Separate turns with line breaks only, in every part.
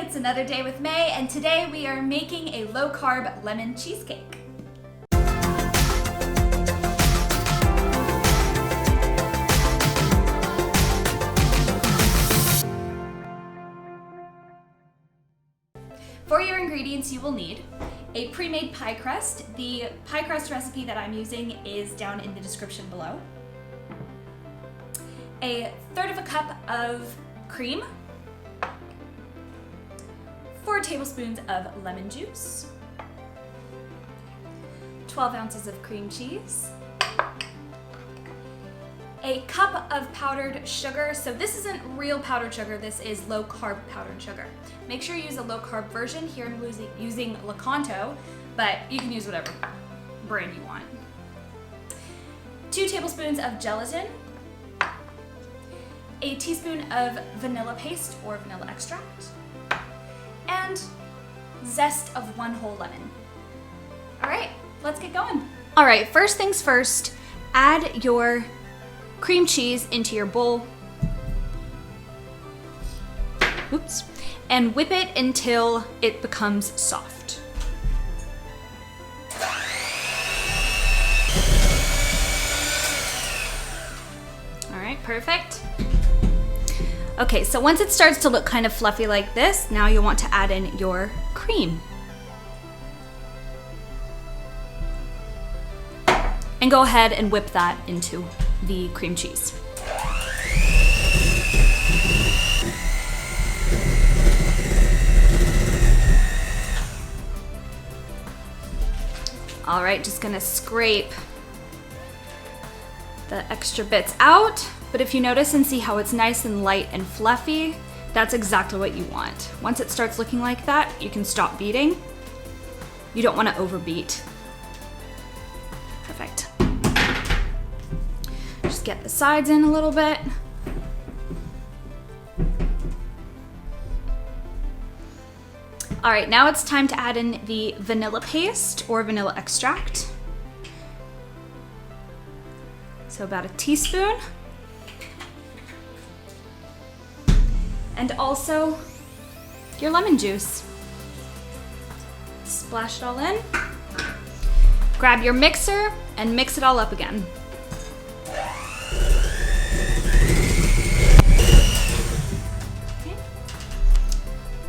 it's another day with May, and today we are making a low-carb lemon cheesecake. For your ingredients, you will need a pre-made pie crust. The pie crust recipe that I'm using is down in the description below. A third of a cup of cream, 4 tablespoons of lemon juice, 12 ounces of cream cheese, a cup of powdered sugar. So this isn't real powdered sugar, this is low carb powdered sugar. Make sure you use a low carb version. Here I'm using Lakanto, but you can use whatever brand you want. 2 tablespoons of gelatin, a teaspoon of vanilla paste or vanilla extract, and zest of 1 whole lemon. All right, let's get going. All right, first things first, add your cream cheese into your bowl. Oops. And whip it until it becomes soft. All right, perfect. Okay, so once it starts to look kind of fluffy like this, now you'll want to add in your cream. And go ahead and whip that into the cream cheese. All right, just gonna scrape the extra bits out. But if you notice and see how it's nice and light and fluffy, that's exactly what you want. Once it starts looking like that, you can stop beating. You don't want to overbeat. Perfect. Just get the sides in a little bit. All right, now it's time to add in the vanilla paste or vanilla extract. So about a teaspoon. And also your lemon juice. Splash it all in. Grab your mixer and mix it all up again. Okay.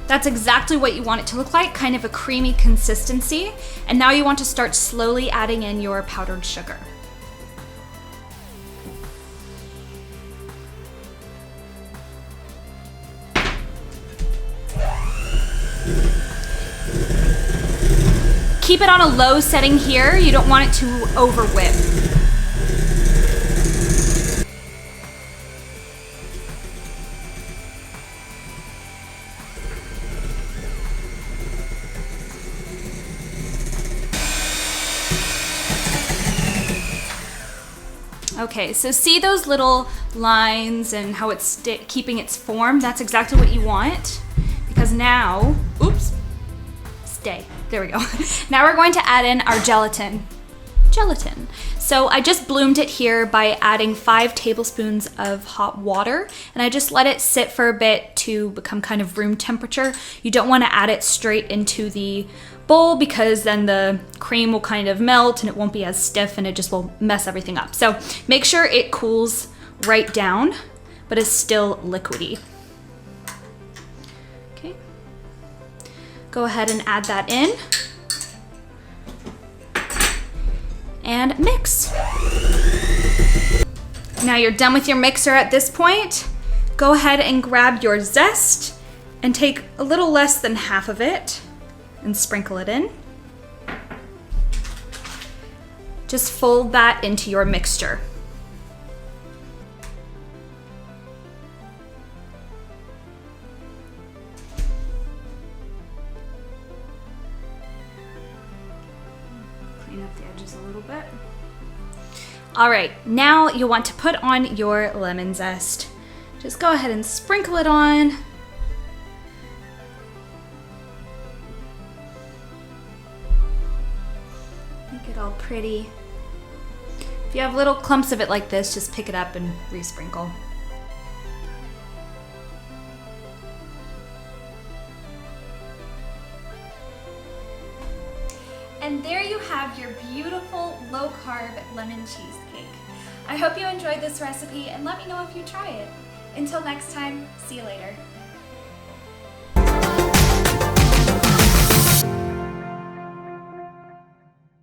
That's exactly what you want it to look like, kind of a creamy consistency. And now you want to start slowly adding in your powdered sugar. Keep it on a low setting here. You don't want it to over whip. Okay, so see those little lines and how it's keeping its form? That's exactly what you want, because now, oops, stay. There we go. Now we're going to add in our gelatin. So I just bloomed it here by adding 5 tablespoons of hot water, and I just let it sit for a bit to become kind of room temperature. You don't want to add it straight into the bowl because then the cream will kind of melt and it won't be as stiff and it just will mess everything up. So make sure it cools right down, but is still liquidy. Go ahead and add that in and mix. Now you're done with your mixer at this point. Go ahead and grab your zest and take a little less than half of it and sprinkle it in. Just fold that into your mixture. Up the edges a little bit. All right, now you'll want to put on your lemon zest. Just go ahead and sprinkle it on. Make it all pretty. If you have little clumps of it like this, just pick it up and resprinkle. And there you have your beautiful low-carb lemon cheesecake. I hope you enjoyed this recipe and let me know if you try it. Until next time, see you later.